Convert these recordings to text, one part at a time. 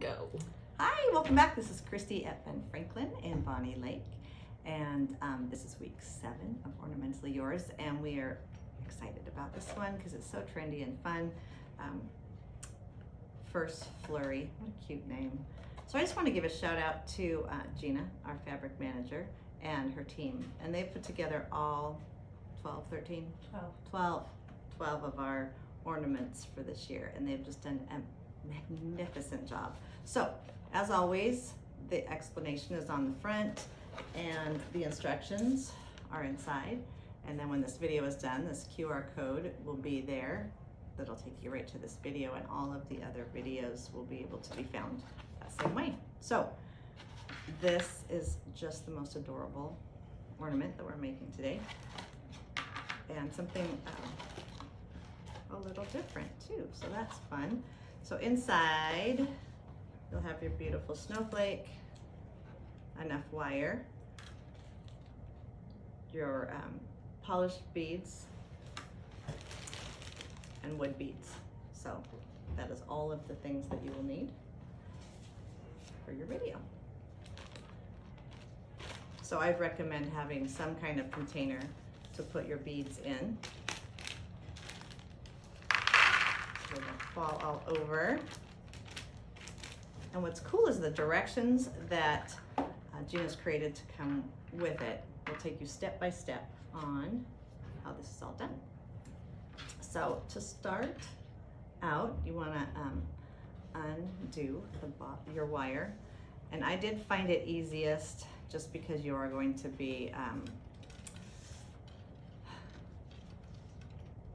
go. Hi, welcome back. This is Christy at Ben Franklin in Bonney Lake. And this is week 7 of Ornamentally Yours. And we are excited about this one because it's so trendy and fun. First Flurry, what a cute name. So I just want to give a shout out to Gina, our fabric manager, and her team. And they put together all 12 of our ornaments for this year. And they've just done a magnificent job. So as always, the explanation is on the front and the instructions are inside. And then when this video is done, this QR code will be there. That'll take you right to this video, and all of the other videos will be able to be found that same way. So this is just the most adorable ornament that we're making today. And something a little different too, so that's fun. So inside, you'll have your beautiful snowflake, enough wire, your polished beads, and wood beads. So that is all of the things that you will need for your video. So I'd recommend having some kind of container to put your beads in so they don't fall all over. And what's cool is the directions that Gina's created to come with it will take you step by step on how this is all done. So to start out, you want to undo your wire. And I did find it easiest just because you are going to be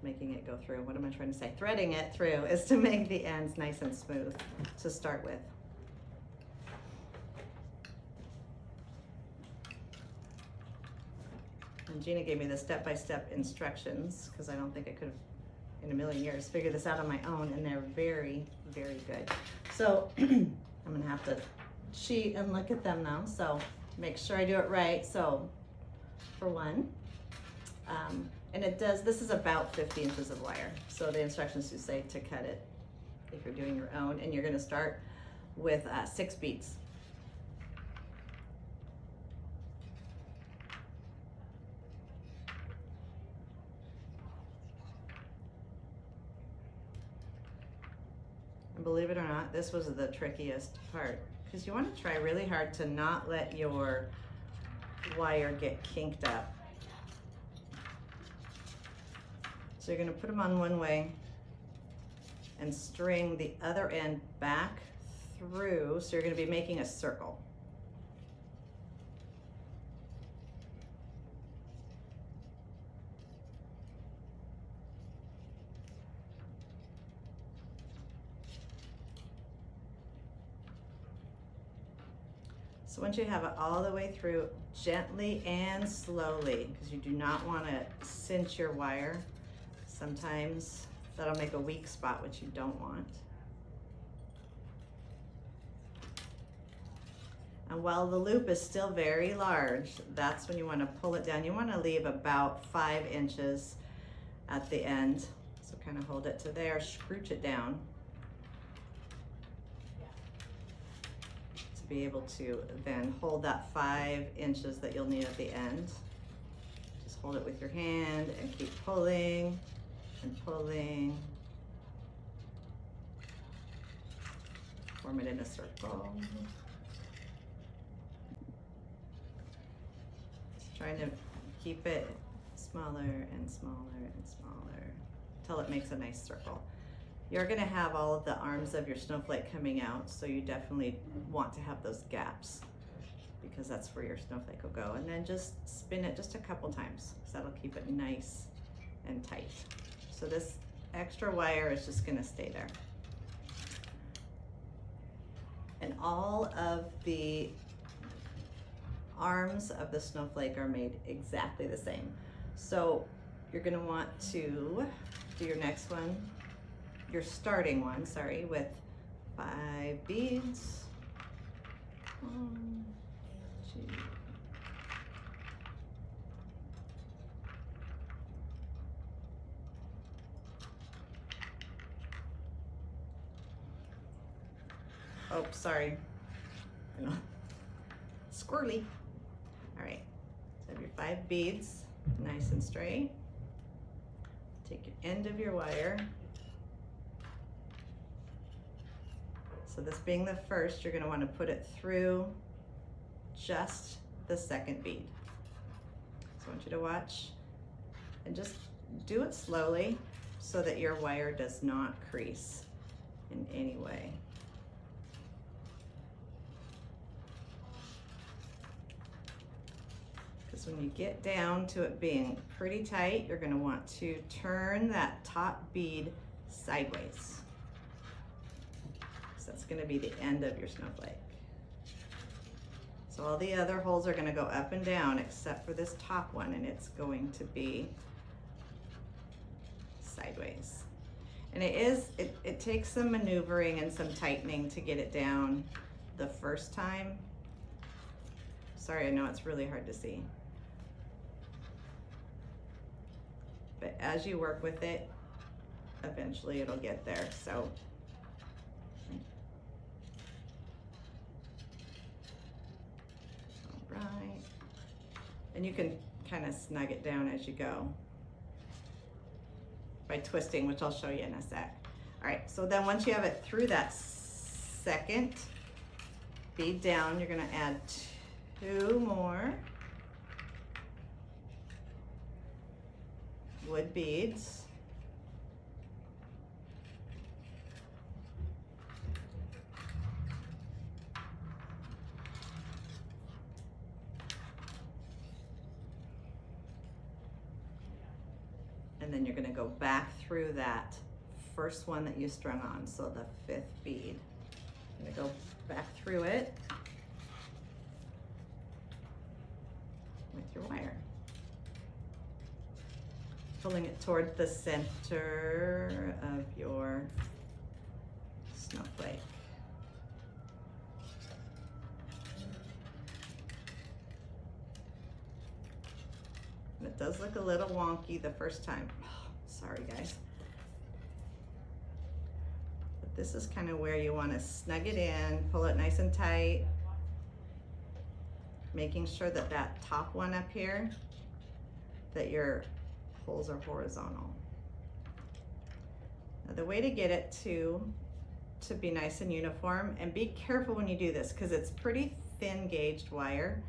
making it go through. What am I trying to say? Threading it through is to make the ends nice and smooth to start with. And Gina gave me the step-by-step instructions because I don't think I could have in a million years figure this out on my own, and they're very, very good. So I'm gonna have to cheat and look at them now, so make sure I do it right. So for one, and it does, this is about 50 inches of wire. So the instructions do say to cut it if you're doing your own, and you're gonna start with 6 beads. And believe it or not, this was the trickiest part because you want to try really hard to not let your wire get kinked up. So you're going to put them on one way and string the other end back through. So you're going to be making a circle. So once you have it all the way through, gently and slowly, because you do not want to cinch your wire. Sometimes that'll make a weak spot, which you don't want. And while the loop is still very large, that's when you want to pull it down. You want to leave about 5 inches at the end. So kind of hold it to there, scrooch it down. Be able to then hold that 5 inches that you'll need at the end. Just hold it with your hand and keep pulling and pulling. Form it in a circle. Just trying to keep it smaller and smaller and smaller until it makes a nice circle. You're going to have all of the arms of your snowflake coming out, so you definitely want to have those gaps because that's where your snowflake will go. And then just spin it just a couple times because that'll keep it nice and tight. So this extra wire is just going to stay there. And all of the arms of the snowflake are made exactly the same. So you're going to want to do your next one. Your starting one, sorry, with 5 beads. 1, 2. Oh, sorry. Squirrely. All right, so have your 5 beads, nice and straight. Take your end of your wire. So this being the first, you're gonna wanna put it through just the 2nd bead. So I want you to watch and just do it slowly so that your wire does not crease in any way. Because when you get down to it being pretty tight, you're gonna want to turn that top bead sideways. So that's gonna be the end of your snowflake. So all the other holes are gonna go up and down except for this top one, and it's going to be sideways. And it takes some maneuvering and some tightening to get it down the first time. Sorry, I know it's really hard to see. But as you work with it, eventually it'll get there. So all right. And you can kind of snug it down as you go by twisting, which I'll show you in a sec. All right, so then once you have it through that 2nd bead down, you're gonna add 2 more wood beads. And then you're gonna go back through that first one that you strung on, so the 5th bead. You're gonna go back through it with your wire, pulling it toward the center of your snowflake. And it does look a little wonky the first time. Oh, sorry guys. But this is kind of where you want to snug it in, pull it nice and tight, making sure that that top one up here, that your holes are horizontal. Now the way to get it to be nice and uniform, and be careful when you do this because it's pretty thin gauged wire.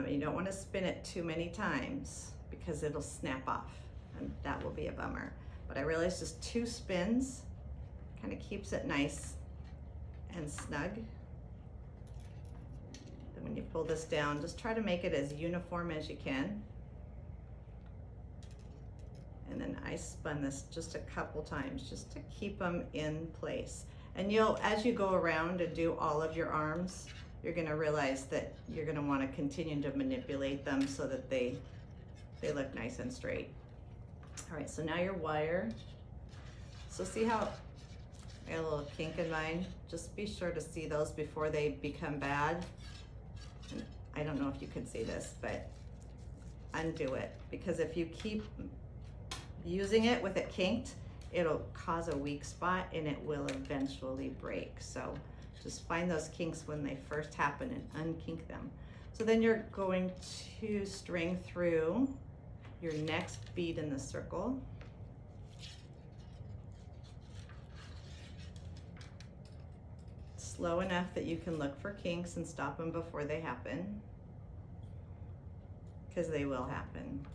You don't want to spin it too many times because it'll snap off and that will be a bummer. But I realized just 2 spins kind of keeps it nice and snug. Then when you pull this down, just try to make it as uniform as you can. And then I spun this just a couple times just to keep them in place. And you'll, as you go around and do all of your arms, you're gonna realize that you're gonna wanna continue to manipulate them so that they look nice and straight. All right, so now your wire. So see how I got a little kink in mine? Just be sure to see those before they become bad. And I don't know if you can see this, but undo it, because if you keep using it with it kinked, it'll cause a weak spot and it will eventually break. So just find those kinks when they first happen and unkink them. So then you're going to string through your next bead in the circle. Slow enough that you can look for kinks and stop them before they happen, because they will happen.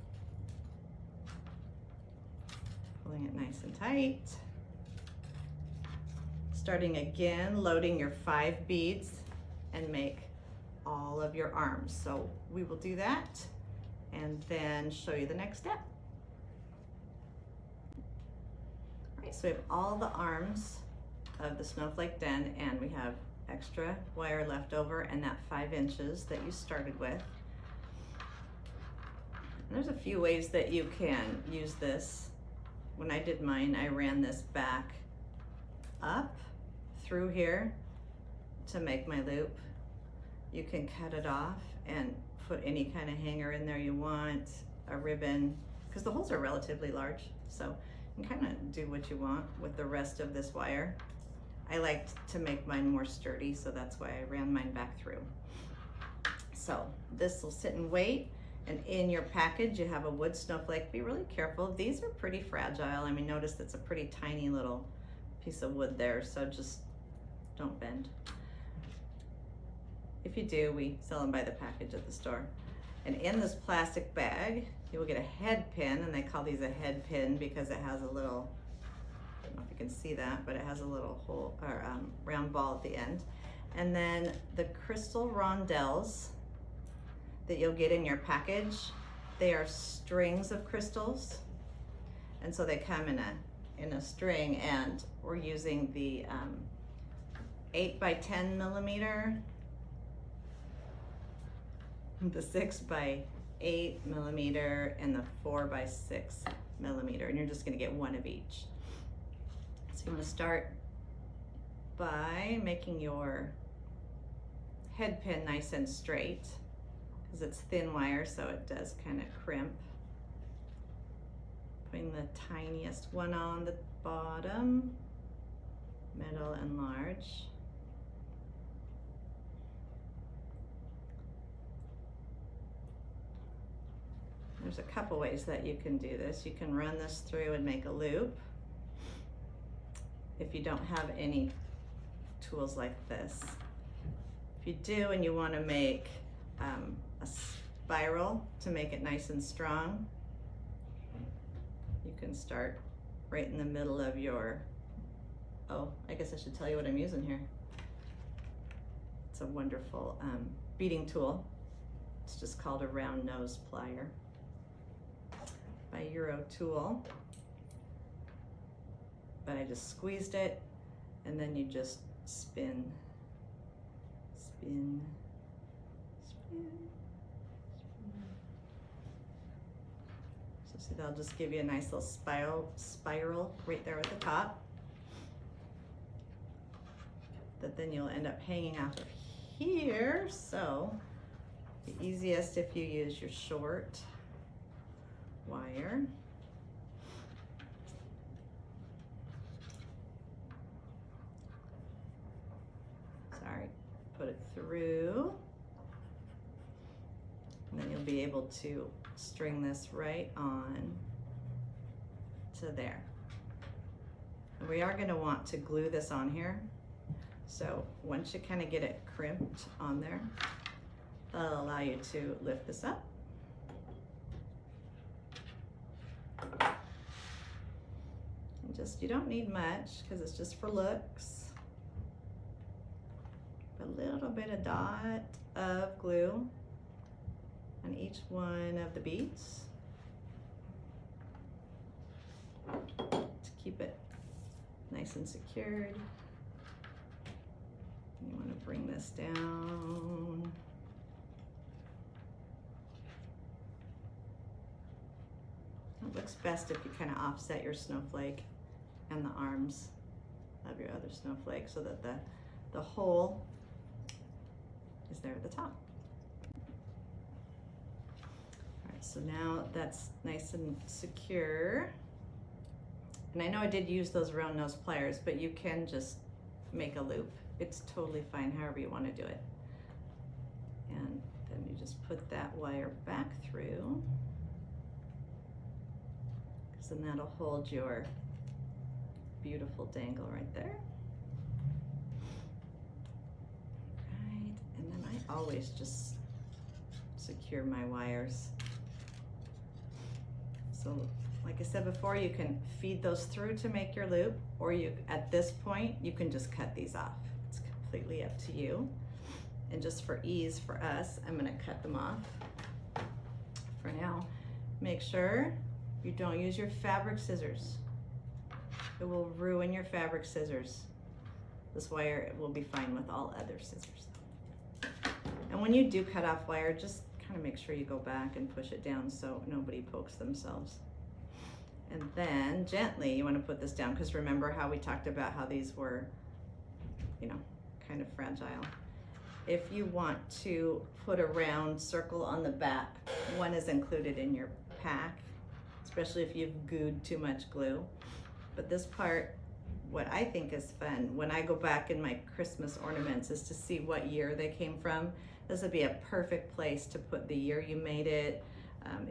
Pulling it nice and tight. Starting again, loading your 5 beads and make all of your arms. So we will do that and then show you the next step. All right, so we have all the arms of the snowflake den and we have extra wire left over and that 5 inches that you started with. And there's a few ways that you can use this. When I did mine, I ran this back up through here to make my loop. You can cut it off and put any kind of hanger in there you want, a ribbon, because the holes are relatively large, so you can kind of do what you want with the rest of this wire. I liked to make mine more sturdy, so that's why I ran mine back through. So this will sit and wait, and in your package you have a wood snowflake. Be really careful, these are pretty fragile. I mean, notice it's a pretty tiny little piece of wood there, so just don't bend. If you do, we sell them by the package at the store. And in this plastic bag, you will get a head pin, and they call these a head pin because it has a little, I don't know if you can see that, but it has a little hole or round ball at the end. And then the crystal rondelles that you'll get in your package, they are strings of crystals, and so they come in a string, and we're using the 8 by 10 millimeter, the 6 by 8 millimeter, and the 4 by 6 millimeter, and you're just going to get one of each. So you want to start by making your head pin nice and straight, because it's thin wire, so it does kind of crimp. Putting the tiniest one on the bottom, middle, and large. There's a couple ways that you can do this. You can run this through and make a loop. If you don't have any tools like this. If you do and you want to make a spiral to make it nice and strong, you can start right in the middle of your, oh, I guess I should tell you what I'm using here. It's a wonderful beading tool. It's just called a round nose plier by Euro Tool. But I just squeezed it, and then you just spin, spin, spin, spin. So see, that'll just give you a nice little spiral right there at the top, that then you'll end up hanging off of here. So the easiest if you use your short wire. Sorry, put it through, and then you'll be able to string this right on to there. And we are going to want to glue this on here, so once you kind of get it crimped on there, that'll allow you to lift this up. And just, you don't need much because it's just for looks. A little bit of dot of glue on each one of the beads to keep it nice and secured. You want to bring this down. It looks best if you kind of offset your snowflake and the arms of your other snowflake so that the hole is there at the top. All right, so now that's nice and secure. And I know I did use those round nose pliers, but you can just make a loop. It's totally fine however you want to do it. And then you just put that wire back through, because then that'll hold your beautiful dangle right there. Right, and then I always just secure my wires. So like I said before, you can feed those through to make your loop, or you, at this point, you can just cut these off. It's completely up to you. And just for ease for us, I'm gonna cut them off for now. Make sure you don't use your fabric scissors. It will ruin your fabric scissors. This wire will be fine with all other scissors. And when you do cut off wire, just kind of make sure you go back and push it down so nobody pokes themselves. And then gently you want to put this down, because remember how we talked about how these were, you know, kind of fragile. If you want to put a round circle on the back, one is included in your pack, especially if you've gooed too much glue. But this part what I think is fun when I go back in my Christmas ornaments is to see what year they came from. This would be a perfect place to put the year you made it.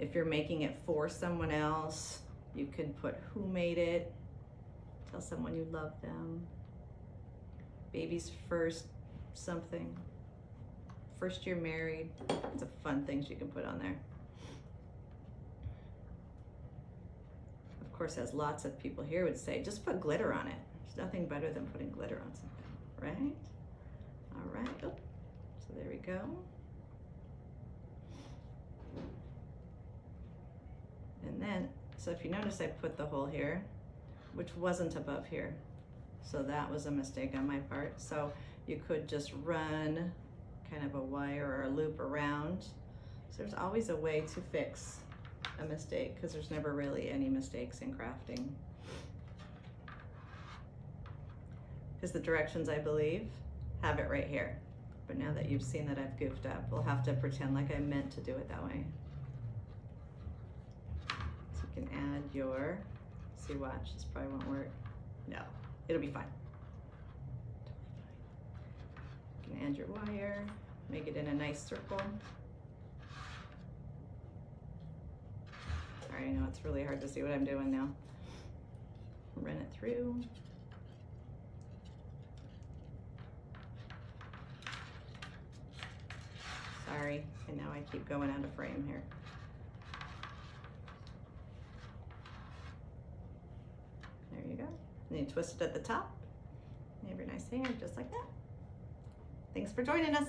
If you're making it for someone else, you can put who made it. Tell someone you love them. Baby's first something. First year married. It's a fun things you can put on there. Of course, as lots of people here would say, just put glitter on it. There's nothing better than putting glitter on something, right? All right. Oh, so there we go. And then, so if you notice, I put the hole here, which wasn't above here. So that was a mistake on my part. So you could just run kind of a wire or a loop around. So there's always a way to fix a mistake because there's never really any mistakes in crafting. Because the directions, I believe, have it right here. But now that you've seen that I've goofed up, we'll have to pretend like I meant to do it that way. So you can add your, see, watch, this probably won't work. No, it'll be fine. You can add your wire, make it in a nice circle. Sorry, I know it's really hard to see what I'm doing now. Run it through. Sorry, and now I keep going out of frame here. There you go. And you twist it at the top. You have your nice hand just like that. Thanks for joining us.